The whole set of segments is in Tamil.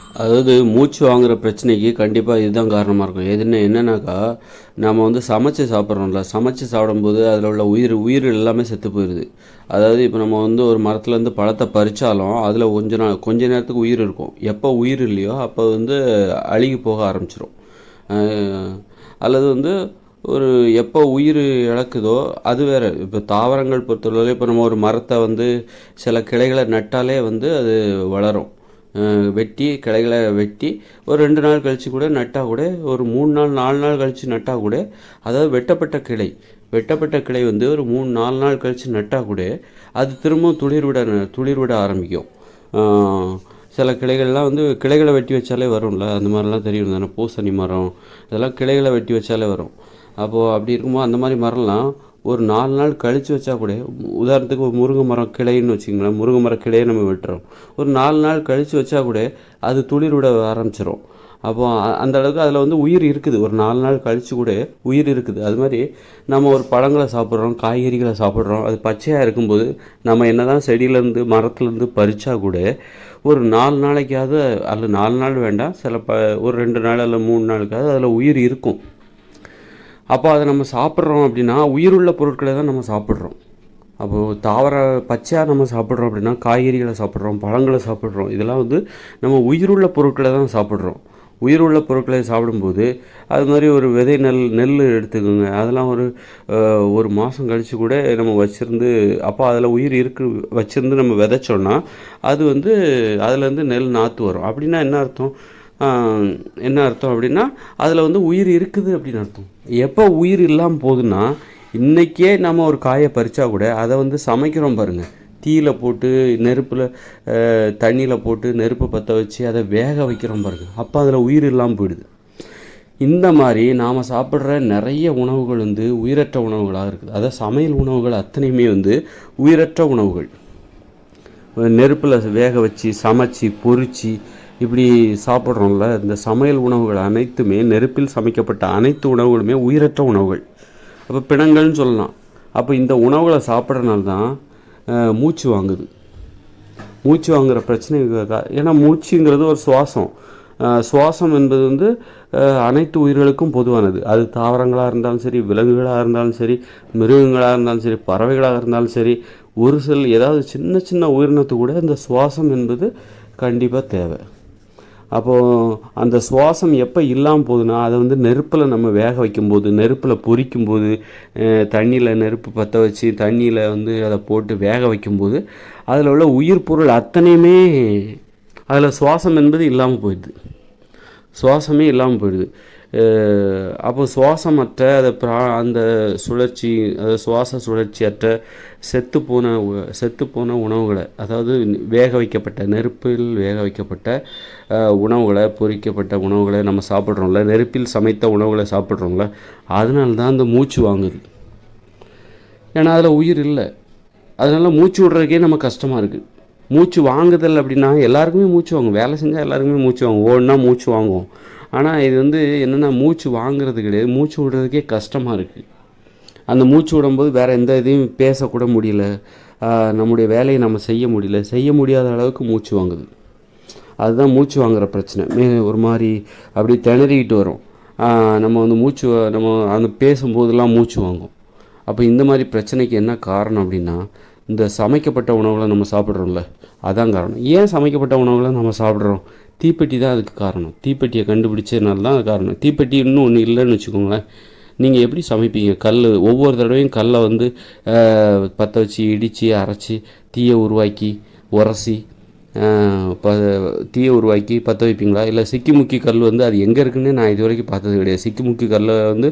அதாவது மூச்சு வாங்குற பிரச்சனைக்கு கண்டிப்பாக இதுதான் காரணமாக இருக்கும். என்னென்னாக்கா, நம்ம வந்து சமைச்சு சாப்பிட்றோம்ல, சமைச்சு சாப்பிடும்போது அதில் உள்ள உயிர் எல்லாமே செத்து போயிடுது. அதாவது இப்போ நம்ம வந்து ஒரு மரத்துலேருந்து பழத்தை பறித்தாலும் அதில் கொஞ்ச நேரத்துக்கு உயிர் இருக்கும். எப்போ உயிர் இல்லையோ அப்போ வந்து அழுகி போக ஆரம்பிச்சிடும். அல்லது வந்து ஒரு எப்போ உயிர் இழக்குதோ அது வேறு. இப்போ தாவரங்கள் பொறுத்தவரை இப்போ நம்ம ஒரு மரத்தை வந்து சில கிளைகளை நட்டாலே வந்து அது வளரும். வெட்டி கிளைகளை வெட்டி ஒரு 2 நாள் கழித்து கூட நட்டால் கூட, ஒரு 3 நாள் 4 நாள் கழித்து நட்டால் கூட, அதாவது வெட்டப்பட்ட கிளை வந்து ஒரு 3-4 நாள் கழித்து நட்டால் கூட அது திரும்பவும் துளிர்விட ஆரம்பிக்கும். சில கிளைகள்லாம் வந்து கிளைகளை வெட்டி வச்சாலே வரும்ல, அந்த மாதிரிலாம் தெரியும் தானே. பூசணி மரம் இதெல்லாம் கிளைகளை வெட்டி வச்சாலே வரும். அப்போது அப்படி இருக்கும்போது அந்த மாதிரி மரம்லாம் ஒரு 4 நாள் கழித்து வச்சா கூட, உதாரணத்துக்கு ஒரு முருங்கை மரம் கிளைன்னு வச்சுங்களேன், முருங்கை மரம் கிளையை நம்ம வெட்டுறோம், ஒரு 4 நாள் கழித்து வச்சா கூட அது துளிர்விட ஆரம்பிச்சிடும். அப்போது அந்த அளவுக்கு அதில் வந்து உயிர் இருக்குது. ஒரு 4 நாள் கழித்து கூட உயிர் இருக்குது. அது மாதிரி நம்ம ஒரு பழங்களை சாப்பிட்றோம், காய்கறிகளை சாப்பிட்றோம், அது பச்சையாக இருக்கும்போது நம்ம என்ன தான் செடியிலேருந்து மரத்துலேருந்து பறித்தா கூட ஒரு 4 நாளைக்காவது, அதில் 4 நாள் வேண்டாம், ஒரு 2 நாள் அல்ல 3 நாளுக்காவது அதில் உயிர் இருக்கும். அப்போ அதை நம்ம சாப்பிட்றோம் அப்படின்னா உயிருள்ள பொருட்களை தான் நம்ம சாப்பிட்றோம். அப்போது பச்சையாக நம்ம சாப்பிட்றோம் அப்படின்னா காய்கறிகளை சாப்பிட்றோம், பழங்களை சாப்பிட்றோம். இதெல்லாம் வந்து நம்ம உயிருள்ள பொருட்களை தான் சாப்பிட்றோம். உயிருள்ள பொருட்களை சாப்பிடும்போது அது மாதிரி ஒரு விதை நெல் எடுத்துக்கோங்க. அதெல்லாம் ஒரு மாதம் கழித்து கூட நம்ம வச்சுருந்து, அப்போ அதில் உயிர் வச்சுருந்து நம்ம விதைச்சோன்னா அது வந்து அதுலேருந்து நெல் நாற்று வரும். அப்படின்னா என்ன அர்த்தம் அப்படின்னா அதில் வந்து உயிர் இருக்குது அப்படின்னு அர்த்தம். எப்போ உயிர் இல்லாமல் போகுதுன்னா, இன்றைக்கே நம்ம ஒரு காயை பறித்தா கூட அதை வந்து சமைக்கிறோம் பாருங்கள், தீயில் போட்டு தண்ணியில் போட்டு நெருப்பை பற்ற வச்சு அதை வேக வைக்கிறோம் பாருங்கள், அப்போ அதில் உயிர் இல்லாமல் போயிடுது. இந்த மாதிரி நாம் சாப்பிட்ற நிறைய உணவுகள் வந்து உயிரற்ற உணவுகளாக இருக்குது. அதாவது சமையல் உணவுகள் அத்தனையுமே வந்து உயிரற்ற உணவுகள். நெருப்பில் வேக வச்சு சமைச்சு பொரித்து இப்படி சாப்பிட்றோம்ல, இந்த சமையல் உணவுகள் அனைத்துமே, நெருப்பில் சமைக்கப்பட்ட அனைத்து உணவுகளுமே உயிரற்ற உணவுகள். அப்போ பிணங்கள்னு சொல்லலாம். அப்போ இந்த உணவுகளை சாப்பிட்றதுனால தான் மூச்சு வாங்குகிற பிரச்சனை. ஏன்னா மூச்சுங்கிறது ஒரு சுவாசம் என்பது வந்து அனைத்து உயிர்களுக்கும் பொதுவானது. அது தாவரங்களாக இருந்தாலும் சரி, விலங்குகளாக இருந்தாலும் சரி, மிருகங்களாக இருந்தாலும் சரி, பறவைகளாக இருந்தாலும் சரி, ஒரு ஏதாவது சின்ன சின்ன உயிரினத்துக்கு கூட இந்த சுவாசம் என்பது கண்டிப்பாக தேவை. அப்போது அந்த சுவாசம் எப்போ இல்லாமல் போகுதுன்னா, அதை வந்து நெருப்பில் நம்ம வேக வைக்கும்போது, நெருப்பில் பொரிக்கும்போது, தண்ணியில் நெருப்பு பற்ற வச்சு தண்ணியில் வந்து அதை போட்டு வேக வைக்கும்போது அதில் உள்ள உயிர் பொருள் அத்தனையுமே, அதில் சுவாசம் என்பது இல்லாமல் போயிடுது. அப்போ சுவாசமற்ற அந்த சுழற்சி, சுவாச சுழற்சியற்ற செத்துப்போன உணவுகளை, அதாவது நெருப்பில் வேக வைக்கப்பட்ட உணவுகளை, பொரிக்கப்பட்ட உணவுகளை நம்ம சாப்பிட்றோம்ல, நெருப்பில் சமைத்த உணவுகளை சாப்பிட்றோம்ல, அதனால தான் அந்த மூச்சு வாங்குது. ஏன்னா அதில் உயிர் இல்லை. அதனால் மூச்சு விடுறதுக்கே நம்ம கஷ்டமாக இருக்குது. மூச்சு வாங்குதல் அப்படின்னா எல்லாருக்குமே மூச்சு வாங்கும், வேலை செஞ்சால் எல்லாருக்குமே மூச்சு வாங்கும், ஓடுனா மூச்சு வாங்குவோம். ஆனால் இது வந்து என்னென்னா மூச்சு வாங்குறது கிடையாது, மூச்சு விடுறதுக்கே கஷ்டமாக இருக்குது. அந்த மூச்சு விடும்போது வேறு எந்த இதையும் பேசக்கூட முடியல, நம்முடைய வேலையை நம்ம செய்ய முடியாத அளவுக்கு மூச்சு வாங்குது. அதுதான் மூச்சு வாங்குகிற பிரச்சனை. ஒரு மாதிரி அப்படி திணறிக்கிட்டு வரும். நம்ம வந்து நம்ம அந்த பேசும்போதெல்லாம் மூச்சு வாங்கும். அப்போ இந்த மாதிரி பிரச்சனைக்கு என்ன காரணம் அப்படின்னா, இந்த சமைக்கப்பட்ட உணவுகளை நம்ம சாப்பிட்றோம்ல, அதான் காரணம். ஏன் சமைக்கப்பட்ட உணவுகளை நம்ம சாப்பிட்றோம்? தீப்பெட்டி தான் அதுக்கு காரணம். தீப்பெட்டியை கண்டுபிடிச்சதுனால தான் அது காரணம். தீப்பெட்டி இன்னும் ஒன்று இல்லைன்னு வச்சுக்கோங்களேன், நீங்கள் எப்படி சமைப்பீங்க? ஒவ்வொரு தடவையும் கல்லை வந்து பற்ற வச்சு இடித்து அரைச்சி தீயை உருவாக்கி உரசி தீயை உருவாக்கி பற்ற வைப்பீங்களா? இல்லை சிக்கிமுக்கி கல் வந்து அது எங்கே இருக்குன்னு நான் இது வரைக்கும் பார்த்தது கிடையாது. சிக்கிமுக்கி கல்லை வந்து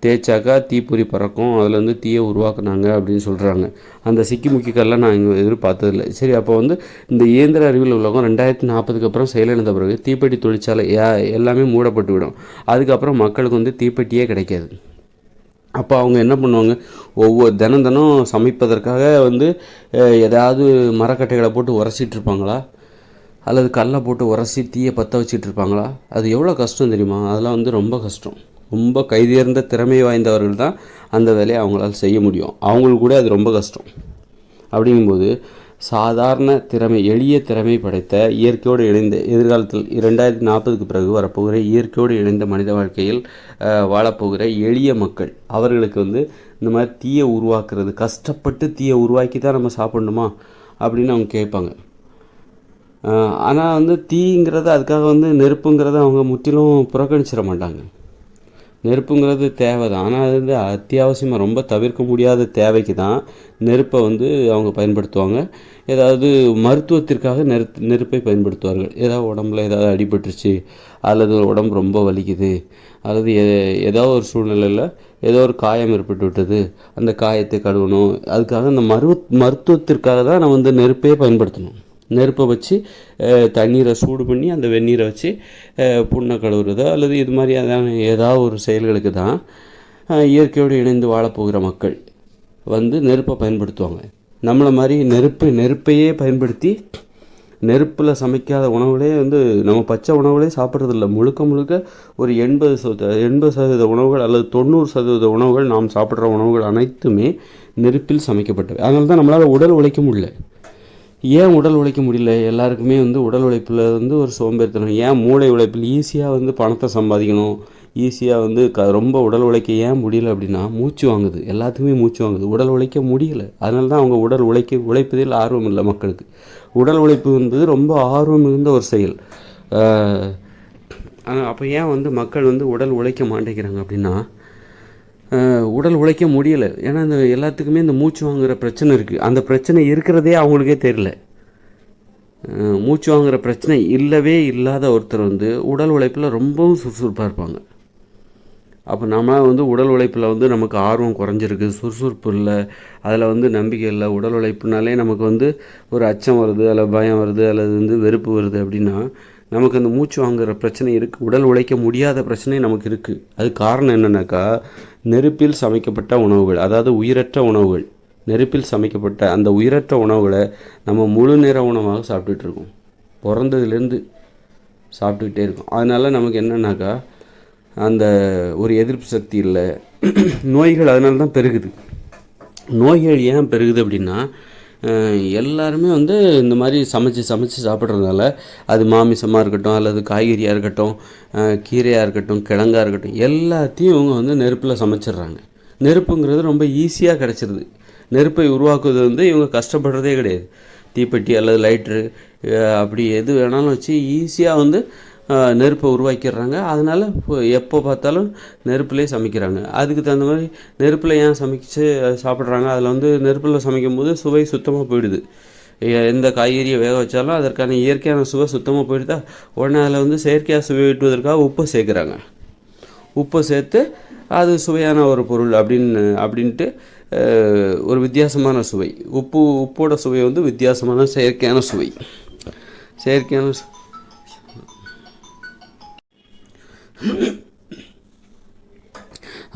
தேய்ச்சாக்கா தீப்பொறி பறக்கும், அதில் வந்து தீயை உருவாக்குனாங்க அப்படின்னு சொல்கிறாங்க. அந்த சிக்கிமுக்கி கல்லை நான் இங்கே எதிர்பார்த்ததில்லை. சரி, அப்போ வந்து இந்த இயந்திர அறிவியல் உலகம் 2040 அப்புறம் செயலிழந்த பிறகு தீப்பெட்டி தொழிற்சாலை எல்லாமே மூடப்பட்டு விடும். அதுக்கப்புறம் மக்களுக்கு வந்து தீப்பெட்டியே கிடைக்காது. அப்போ அவங்க என்ன பண்ணுவாங்க, ஒவ்வொரு தினம் சமைப்பதற்காக வந்து ஏதாவது மரக்கட்டைகளை போட்டு உரசிட்ருப்பாங்களா, அல்லது கல்லை போட்டு உரசி தீயை பற்ற வச்சிட்ருப்பாங்களா? அது எவ்வளோ கஷ்டம் தெரியுமா? அதெல்லாம் வந்து ரொம்ப கஷ்டம். ரொம்ப கைதேர்ந்த திறமை வாய்ந்தவர்கள் தான் அந்த வேலையை அவங்களால செய்ய முடியும். அவங்களுக்கு கூட அது ரொம்ப கஷ்டம். அப்படிங்கும்போது சாதாரண திறமை, எளிய திறமை படைத்த இயற்கையோடு இணைந்த எதிர்காலத்தில் 2040க்கு பிறகு வரப்போகிற இயற்கையோடு இணைந்த மனித வாழ்க்கையில் வாழப்போகிற எளிய மக்கள், அவர்களுக்கு இந்த மாதிரி தீயை உருவாக்குறது, கஷ்டப்பட்டு தீயை உருவாக்கி தான் நம்ம சாப்பிடணுமா அப்படின்னு அவங்க கேட்பாங்க. ஆனால் தீங்கிறத அதுக்காக நெருப்புங்கிறத அவங்க முற்றிலும் புறக்கணிச்சிட மாட்டாங்க. நெருப்புங்கிறது தேவை தான், ஆனால் அது அத்தியாவசியமாக ரொம்ப தவிர்க்க முடியாத தேவைக்கு தான் நெருப்பை அவங்க பயன்படுத்துவாங்க. ஏதாவது மருத்துவத்திற்காக நெருப்பை பயன்படுத்துவார்கள். ஏதாவது உடம்புல ஏதாவது அடிபட்டுருச்சு, அல்லது உடம்பு ரொம்ப வலிக்குது, அல்லது ஏதோ ஒரு சூழ்நிலையில் ஏதோ ஒரு காயம் ஏற்பட்டு விட்டது, அந்த காயத்தை கழுவணும், அதுக்காக அந்த மருத்துவத்திற்காக தான் நம்ம நெருப்பே பயன்படுத்தணும். நெருப்பை வச்சு தண்ணீரை சூடு பண்ணி அந்த வெந்நீரை வச்சு புண்ணை கழுவுறதோ அல்லது இது மாதிரியான ஏதாவது ஒரு செயல்களுக்கு தான் இயற்கையோடு இணைந்து வாழப்போகிற மக்கள் நெருப்பை பயன்படுத்துவாங்க. நம்மளை மாதிரி நெருப்பையே பயன்படுத்தி நெருப்பில் சமைக்காத உணவுகளே நம்ம பச்சை உணவுகளே சாப்பிட்றதில்ல. முழுக்க ஒரு 80% உணவுகள் அல்லது 90% உணவுகள் நாம் சாப்பிட்ற உணவுகள் அனைத்துமே நெருப்பில் சமைக்கப்பட்டவை. அதனால தான் நம்மளால் உடல் உழைக்க முடியல. ஏன் உடல் உழைக்க முடியல? எல்லாருக்குமே உடல் உழைப்பில் ஒரு சோம்பேறித்தனம். ஏன் மூளை உழைப்பில் ஈஸியாக பணத்தை சம்பாதிக்கணும், ஈஸியாக ரொம்ப உடல் உழைக்க ஏன் முடியல அப்படின்னா, மூச்சு வாங்குது. எல்லாத்துக்குமே மூச்சு வாங்குது, உடல் உழைக்க முடியல. அதனால தான் அவங்க உடல் உழைப்பதில் ஆர்வம் இல்லை மக்களுக்கு. உடல் உழைப்பு ரொம்ப ஆர்வம் மிகுந்த ஒரு செயல். அப்போ ஏன் மக்கள் உடல் உழைக்க மாட்டேங்கிறாங்க அப்படின்னா, உடல் உழைக்க முடியலை. ஏன்னா இந்த எல்லாத்துக்குமே இந்த மூச்சு வாங்குகிற பிரச்சனை இருக்குது. அந்த பிரச்சனை இருக்கிறதே அவங்களுக்கே தெரியல. மூச்சு வாங்குகிற பிரச்சனை இல்லவே இல்லாத ஒருத்தர் உடல் உழைப்பில் ரொம்பவும் சுறுசுறுப்பாக இருப்பாங்க. அப்போ நம்ம உடல் உழைப்பில் நமக்கு ஆர்வம் குறைஞ்சிருக்கு, சுறுசுறுப்பு இல்லை, அதில் நம்பிக்கை இல்லை. உடல் உழைப்புனாலே நமக்கு ஒரு அச்சம் வருது, அல்லது பயம் வருது, அல்லது வெறுப்பு வருது அப்படின்னா நமக்கு அந்த மூச்சு வாங்குகிற பிரச்சனை இருக்குது. உடல் உழைக்க முடியாத பிரச்சனை நமக்கு இருக்குது. அது காரணம் என்னென்னாக்கா, நெருப்பில் சமைக்கப்பட்ட உணவுகள், அதாவது உயிரற்ற உணவுகள், நெருப்பில் சமைக்கப்பட்ட அந்த உயிரற்ற உணவுகளை நம்ம முழு நேர உணவாக சாப்பிட்டுட்ருக்கோம். பிறந்ததுலேருந்து சாப்பிட்டுக்கிட்டே இருக்கோம். அதனால் நமக்கு என்னென்னாக்கா அந்த ஒரு எதிர்ப்பு சக்தி இல்லை. நோய்கள் அதனால தான் பெருகுது. நோய்கள் ஏன் பெருகுது அப்படின்னா, எல்லாருமே இந்த மாதிரி சமைச்சு சாப்பிட்றதுனால, அது மாமிசமாக இருக்கட்டும், அல்லது காய்கறியாக இருக்கட்டும், கீரையாக இருக்கட்டும், கிழங்காக இருக்கட்டும், எல்லாத்தையும் இவங்க நெருப்பில் சமைச்சிட்றாங்க. நெருப்புங்கிறது ரொம்ப ஈஸியாக கிடச்சிருது. நெருப்பை உருவாக்குவது இவங்க கஷ்டப்படுறதே கிடையாது. தீப்பெட்டி அல்லது லைட்ரு அப்படி எது வேணாலும் வச்சு ஈஸியாக நெருப்பை உருவாக்கிடுறாங்க. அதனால் எப்போ பார்த்தாலும் நெருப்புலேயே சமைக்கிறாங்க. அதுக்கு தகுந்த மாதிரி நெருப்பில் ஏன் சமைச்சு சாப்பிட்றாங்க? அதில் நெருப்பில் சமைக்கும்போது சுவை சுத்தமாக போயிடுது. எந்த காய்கறியை வேக வச்சாலும் அதற்கான இயற்கையான சுவை சுத்தமாக போயிடுதா, உடனே அதில் செயற்கையாக சுவை விட்டுவதற்காக உப்பை சேர்க்குறாங்க. உப்பை சேர்த்து அது சுவையான ஒரு பொருள் அப்படின்ட்டு ஒரு வித்தியாசமான சுவை. உப்போட சுவை வித்தியாசமான செயற்கையான சுவை.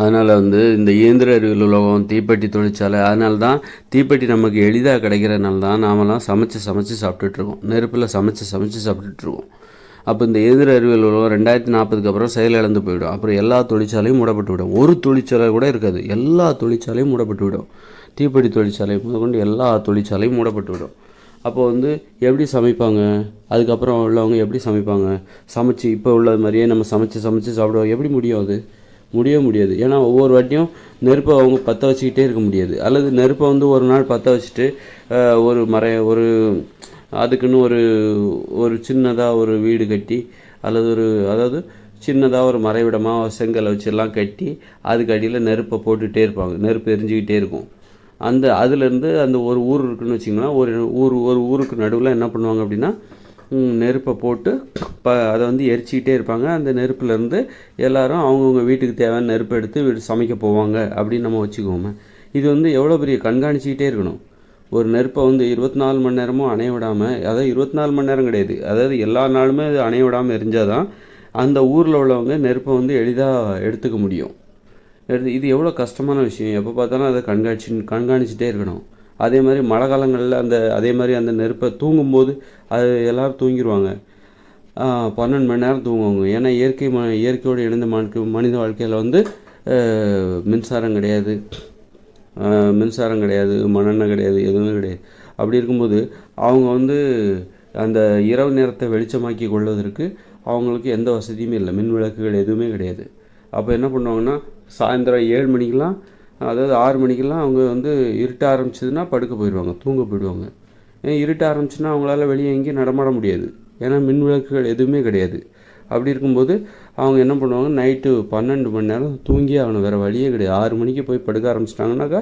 அதனால் இந்த இயந்திர அறிவியல் உலகம், தீப்பெட்டி தொழிற்சாலை, அதனால தான் தீப்பெட்டி நமக்கு எளிதாக கிடைக்கிறதுனால தான் நாமெல்லாம் சமைச்சு சாப்பிட்டுட்ருக்கோம். நெருப்பில் சமைச்சு சாப்பிட்டுட்ருக்கோம். அப்போ இந்த இயந்திர அறிவியல் உலகம் 2040க்கு அப்புறம் செயலிழந்து போயிடும். அப்புறம் எல்லா தொழிற்சாலையும் மூடப்பட்டு விடும். ஒரு தொழிற்சாலை கூட இருக்காது, எல்லா தொழிற்சாலையும் மூடப்பட்டு விடும். தீப்பெட்டி தொழிற்சாலை முதற்கொண்டு எல்லா தொழிற்சாலையும் மூடப்பட்டு விடும். அப்போ எப்படி சமைப்பாங்க? அதுக்கப்புறம் உள்ளவங்க எப்படி சமைப்பாங்க? சமைச்சு இப்போ உள்ள மாதிரியே நம்ம சமைச்சு சாப்பிடுவோம். எப்படி முடியும்? அது முடியவே முடியாது. ஏன்னா ஒவ்வொரு வாட்டியும் நெருப்பை அவங்க பற்ற வச்சுக்கிட்டே இருக்க முடியாது. அல்லது நெருப்பை ஒரு நாள் பற்ற வச்சுட்டு ஒரு அதுக்குன்னு ஒரு சின்னதாக ஒரு வீடு கட்டி, அல்லது அதாவது சின்னதாக ஒரு மறைவிடமாக செங்கலை வச்செல்லாம் கட்டி அதுக்கு அடியில் நெருப்பை போட்டுகிட்டே இருப்பாங்க. நெருப்பு எரிஞ்சிக்கிட்டே இருக்கும். அதுலேருந்து அந்த ஒரு ஊர் இருக்குதுன்னு வச்சிங்கன்னா, ஒரு ஊருக்கு நடுவில் என்ன பண்ணுவாங்க அப்படின்னா, நெருப்பை போட்டு அதை எரிச்சிக்கிட்டே இருப்பாங்க. அந்த நெருப்புலேருந்து எல்லோரும் அவங்கவுங்க வீட்டுக்கு தேவையான நெருப்பை எடுத்து சமைக்க போவாங்க அப்படின்னு நம்ம வச்சுக்குவோமே. இது எவ்வளோ பெரிய கண்காணிச்சிக்கிட்டே இருக்கணும். ஒரு நெருப்பை 24 மணி நேரமும் அணைய விடாமல், அதாவது 24 மணி நேரம் கிடையாது, அதாவது எல்லா நாளுமே அது அணைய விடாமல் எரிஞ்சால் தான் அந்த ஊரில் உள்ளவங்க நெருப்பை எளிதாக எடுத்துக்க முடியும். இது எவ்வளோ கஷ்டமான விஷயம். எப்போ பார்த்தாலும் அதை கண்காணிச்சிட்டே இருக்கணும். அதே மாதிரி மழை காலங்களில் அதே மாதிரி அந்த நெருப்பை தூங்கும்போது அது எல்லோரும் தூங்கிடுவாங்க. 12 மணி நேரம் தூங்குவாங்க. ஏன்னா இயற்கையோடு இணைந்த மனித வாழ்க்கையில் மின்சாரம் கிடையாது, மண்ணெண்ணெய் கிடையாது, எதுவுமே கிடையாது. அப்படி இருக்கும்போது அவங்க வந்து அந்த இரவு நேரத்தை வெளிச்சமாக்கி கொள்வதற்கு அவங்களுக்கு எந்த வசதியுமே இல்லை, மின் விளக்குகள் எதுவுமே கிடையாது. அப்போ என்ன பண்ணுவாங்கன்னா சாயந்தரம் 7 மணிக்கெலாம், அதாவது 6 மணிக்கெல்லாம் அவங்க வந்து இருட்ட ஆரம்பிச்சதுன்னா படுக்க போயிடுவாங்க, தூங்க போயிடுவாங்க. ஏன் இருட்ட ஆரம்பிச்சுன்னா அவங்களால வெளியே எங்கேயும் நடமாட முடியாது, ஏன்னா மின் விளக்குகள் எதுவுமே கிடையாது. அப்படி இருக்கும்போது அவங்க என்ன பண்ணுவாங்க, நைட்டு 12 மணி நேரம் தூங்கி ஆகணும், வேறு வழியே கிடையாது. 6 மணிக்கு போய் படுக்க ஆரம்பிச்சிட்டாங்கனாக்கா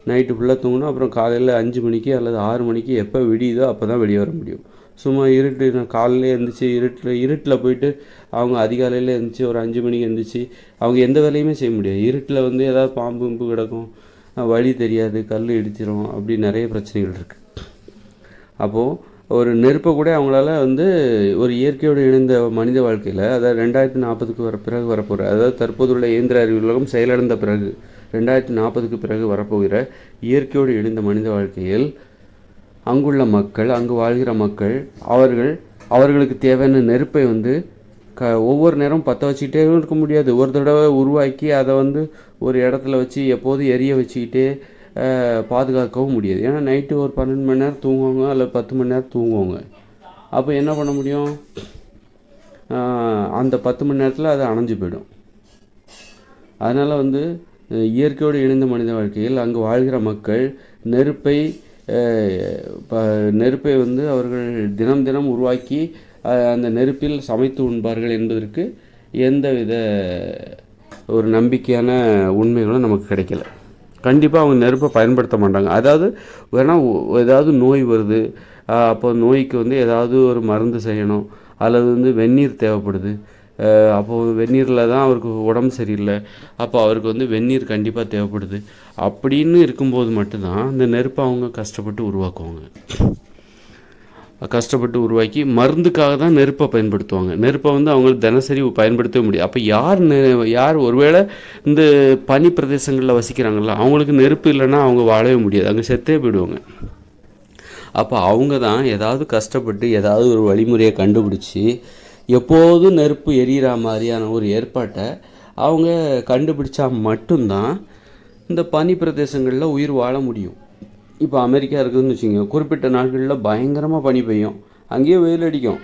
நைட்டு ஃபுல்லாக தூங்கணும். அப்புறம் காலையில் 5 மணிக்கு அல்லது 6 மணிக்கு எப்போ விடியுதோ அப்போ தான் வெளியே வர முடியும். சும்மா நான் காலையில் எழுந்திரிச்சி இருட்டில் போயிட்டு அவங்க அதிகாலையில் எழுந்திரிச்சி ஒரு 5 மணிக்கு எழுந்திரிச்சி அவங்க எந்த வேலையுமே செய்ய முடியாது. இருட்டில் வந்து ஏதாவது பாம்பு கிடக்கும், வழி தெரியாது, கல் இடிச்சிடும், அப்படி நிறைய பிரச்சனைகள் இருக்குது. அப்போது ஒரு நெருப்பை கூட அவங்களால வந்து ஒரு இயற்கையோடு இணைந்த மனித வாழ்க்கையில், அதாவது 2040க்கு பிறகு வரப்போகிற, அதாவது தற்போதுள்ள இயந்திர அறிவியல் உலகம் செயலிழந்த பிறகு 2040க்கு பிறகு வரப்போகிற இயற்கையோடு இணைந்த மனித வாழ்க்கையில் அங்குள்ள மக்கள், அங்கு வாழ்கிற மக்கள், அவர்களுக்கு தேவையான நெருப்பை வந்து ஒவ்வொரு நேரம் பற்ற வச்சுக்கிட்டே இருக்க முடியாது. ஒரு தடவை உருவாக்கி அதை வந்து ஒரு இடத்துல வச்சு எப்போதும் எரிய வச்சுக்கிட்டே பாதுகாக்கவும் முடியாது. ஏன்னா நைட்டு ஒரு 12 மணி நேரம் தூங்குவாங்க அல்லது 10 மணி நேரம் தூங்குவாங்க. அப்போ என்ன பண்ண முடியும், அந்த 10 மணி நேரத்தில் அது அணைஞ்சு போயிடும். அதனால் வந்து இயற்கையோடு இணைந்த மனித வாழ்க்கையில் அங்கு வாழ்கிற மக்கள் நெருப்பை வந்து அவர்கள் தினம் தினம் உருவாக்கி அந்த நெருப்பில் சமைத்து உண்பார்கள் என்பதற்கு எந்தவித ஒரு நம்பிக்கையான உண்மைகளும் நமக்கு கிடைக்கல. கண்டிப்பாக அவங்க நெருப்பை பயன்படுத்த மாட்டாங்க. அதாவது வேணால் ஏதாவது நோய் வருது, அப்போ நோய்க்கு வந்து ஏதாவது ஒரு மருந்து செய்யணும், அல்லது வந்து வெந்நீர் தேவைப்படுது, அப்போது வெந்நீரில் தான் அவருக்கு உடம்பு சரியில்லை, அப்போ அவருக்கு வந்து வெந்நீர் கண்டிப்பாக தேவைப்படுது. அப்படின்னு இருக்கும்போது மட்டும்தான் இந்த நெருப்பை அவங்க கஷ்டப்பட்டு உருவாக்குவாங்க. கஷ்டப்பட்டு உருவாக்கி மருந்துக்காக தான் நெருப்பை பயன்படுத்துவாங்க. நெருப்பை வந்து அவங்க தினசரி பயன்படுத்தவே முடியாது. அப்போ யார் ஒருவேளை இந்த பனி பிரதேசங்களில் வசிக்கிறாங்களா, அவங்களுக்கு நெருப்பு இல்லைன்னா அவங்க வாழவே முடியாது, அங்கே செத்தே போயிடுவாங்க. அப்போ அவங்க தான் ஏதாவது கஷ்டப்பட்டு ஏதாவது ஒரு வழிமுறையை கண்டுபிடிச்சி எப்போதும் நெருப்பு எரியிற மாதிரியான ஒரு ஏற்பாட்டை அவங்க கண்டுபிடிச்சா மட்டும்தான் இந்த பனி பிரதேசங்களில் உயிர் வாழ முடியும். இப்போ அமெரிக்கா இருக்குதுன்னு வச்சுக்கோங்க, குறிப்பிட்ட நாட்களில் பயங்கரமாக பனி பெய்யும், அங்கேயே வெயில் அடிக்கும்.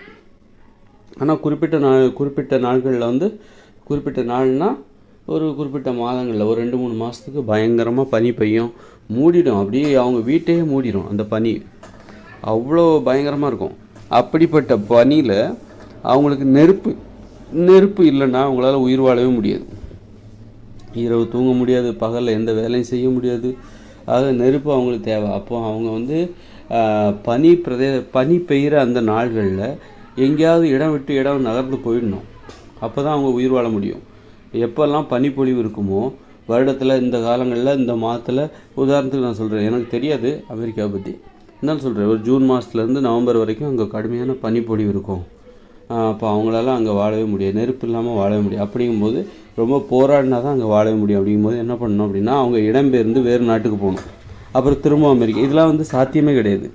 ஆனால் குறிப்பிட்ட நாட்களில் வந்து குறிப்பிட்ட நாள்னால் ஒரு குறிப்பிட்ட மாதங்களில் ஒரு 2-3 மாதத்துக்கு பயங்கரமாக பனி பெய்யும், மூடிடும், அப்படியே அவங்க வீட்டையே மூடிடும். அந்த பனி அவ்வளோ பயங்கரமாக இருக்கும். அப்படிப்பட்ட பனியில் அவங்களுக்கு நெருப்பு இல்லைன்னா அவங்களால உயிர் வாழவே முடியாது. இரவு தூங்க முடியாது, பகலில் எந்த வேலையும் செய்ய முடியாது. ஆக நெருப்பு அவங்களுக்கு தேவை. அப்போ அவங்க வந்து பனி பெய்கிற அந்த நாள்களில் எங்கேயாவது இடம் விட்டு இடம் நகர்ந்து போயிடணும். அப்போ தான் அவங்க உயிர் வாழ முடியும். எப்போல்லாம் பனிப்பொழிவு இருக்குமோ வருடத்தில், இந்த காலங்களில், இந்த மாதத்தில், உதாரணத்துக்கு நான் சொல்கிறேன், எனக்கு தெரியாது அமெரிக்காவை பற்றி, இருந்தாலும் சொல்கிறேன், ஒரு ஜூன் மாதத்துலேருந்து நவம்பர் வரைக்கும் அங்கே கடுமையான பனிப்பொழிவு இருக்கும். அப்போ அவங்களால அங்கே வாழவே முடியாது, நெருப்பு இல்லாமல் வாழவே முடியாது. அப்படிங்கும்போது ரொம்ப போராடினா தான் அங்கே வாழவே முடியும். அப்படிங்கும்போது என்ன பண்ணணும் அப்படின்னா, அவங்க இடம்பெயர்ந்து வேறு நாட்டுக்கு போகணும், அப்புறம் திரும்ப அமெரிக்கா. இதெல்லாம் வந்து சாத்தியமே கிடையாது.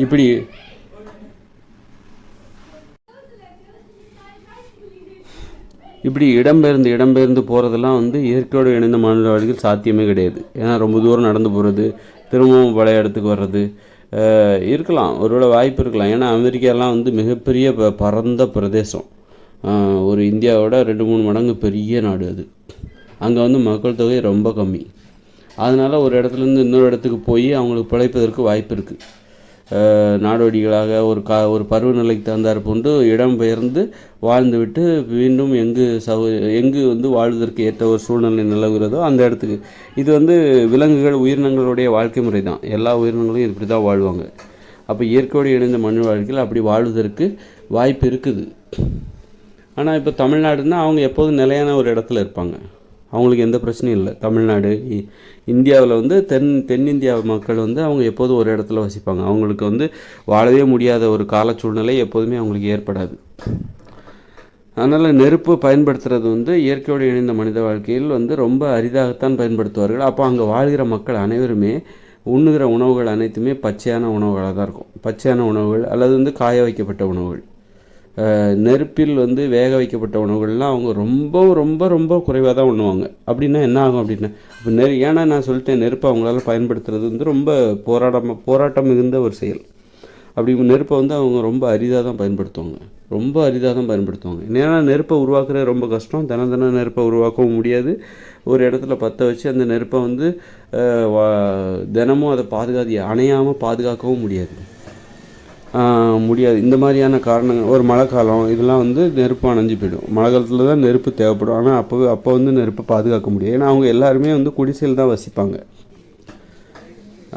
இப்படி இடம்பெயர்ந்து போகிறதெல்லாம் வந்து இயற்கையோடு இணைந்த மனித வாழ்க்கையில் சாத்தியமே கிடையாது. ஏன்னா ரொம்ப தூரம் நடந்து போகிறது, திரும்பவும் பழைய இடத்துக்கு வர்றது இருக்கலாம், ஒருவேளை வாய்ப்பு இருக்கலாம். ஏன்னா அமெரிக்காலாம் வந்து மிகப்பெரிய பரந்த பிரதேசம், ஒரு இந்தியாவோட 2-3 மடங்கு பெரிய நாடு அது. அங்கே வந்து மக்கள் தொகை ரொம்ப கம்மி. அதனால் ஒரு இடத்துலேருந்து இன்னொரு இடத்துக்கு போய் அவங்களுக்கு பிழைப்பதற்கு வாய்ப்பு இருக்குது. நாடோடிகளாக ஒரு பருவநிலைக்கு தகுந்தாற் போன்று இடம்பெயர்ந்து வாழ்ந்துவிட்டு மீண்டும் எங்கு வந்து வாழ்வதற்கு ஏற்ற ஒரு சூழ்நிலை நிலவுகிறதோ அந்த இடத்துக்கு. இது வந்து விலங்குகள், உயிரினங்களுடைய வாழ்க்கை முறை தான். எல்லா உயிரினங்களும் இப்படி தான் வாழ்வாங்க. அப்போ இயற்கையோடு இணைந்த மண் வாழ்க்கையில் அப்படி வாழ்வதற்கு வாய்ப்பு இருக்குது. ஆனால் இப்போ தமிழ்நாடுன்னா அவங்க எப்போதும் நிலையான ஒரு இடத்துல இருப்பாங்க, அவங்களுக்கு எந்த பிரச்சனையும் இல்லை. தமிழ்நாடு, இந்தியாவில் வந்து தென்னிந்தியா மக்கள் வந்து அவங்க எப்போதும் ஒரு இடத்துல வசிப்பாங்க. அவங்களுக்கு வந்து வாழவே முடியாத ஒரு கால சூழ்நிலை எப்போதுமே அவங்களுக்கு ஏற்படாது. அதனால் நெருப்பு பயன்படுத்துறது வந்து இயற்கையோடு இணைந்த மனித வாழ்க்கையில் வந்து ரொம்ப அரிதாகத்தான் பயன்படுத்துவார்கள். அப்போ அங்கே வாழ்கிற மக்கள் அனைவருமே உண்ணுகிற உணவுகள் அனைத்துமே பச்சையான உணவுகளாக தான் இருக்கும். பச்சையான உணவுகள் அல்லது வந்து காய வைக்கப்பட்ட உணவுகள். நெருப்பில் வந்து வேக வைக்கப்பட்ட உணவுகள்லாம் அவங்க ரொம்ப ரொம்ப ரொம்ப குறைவாக தான் உண்ணுவாங்க. அப்படின்னா என்ன ஆகும் அப்படின்னா, இப்போ ஏன்னா நான் சொல்லிட்டேன், நெருப்பை அவங்களால பயன்படுத்துறது வந்து ரொம்ப போராட்டம் மிகுந்த ஒரு செயல். அப்படி நெருப்பை வந்து அவங்க ரொம்ப அரிதாக தான் பயன்படுத்துவாங்க, ரொம்ப அரிதாக தான் பயன்படுத்துவாங்க. ஏன்னா நெருப்பை உருவாக்குறது ரொம்ப கஷ்டம், தினம் நெருப்பை உருவாக்கவும் முடியாது. ஒரு இடத்துல பற்ற வச்சு அந்த நெருப்பை வந்து தினமும் அதை அணையாமல் பாதுகாக்கவும் முடியாது. இந்த மாதிரியான காரணங்கள், ஒரு மழை காலம் இதெல்லாம் வந்து நெருப்பு அணைஞ்சு போயிடும். மழை காலத்தில் தான் நெருப்பு தேவைப்படும். ஆனால் அப்போ வந்து நெருப்பை பாதுகாக்க முடியாது. ஏன்னா அவங்க எல்லாருமே வந்து குடிசையில் தான் வசிப்பாங்க.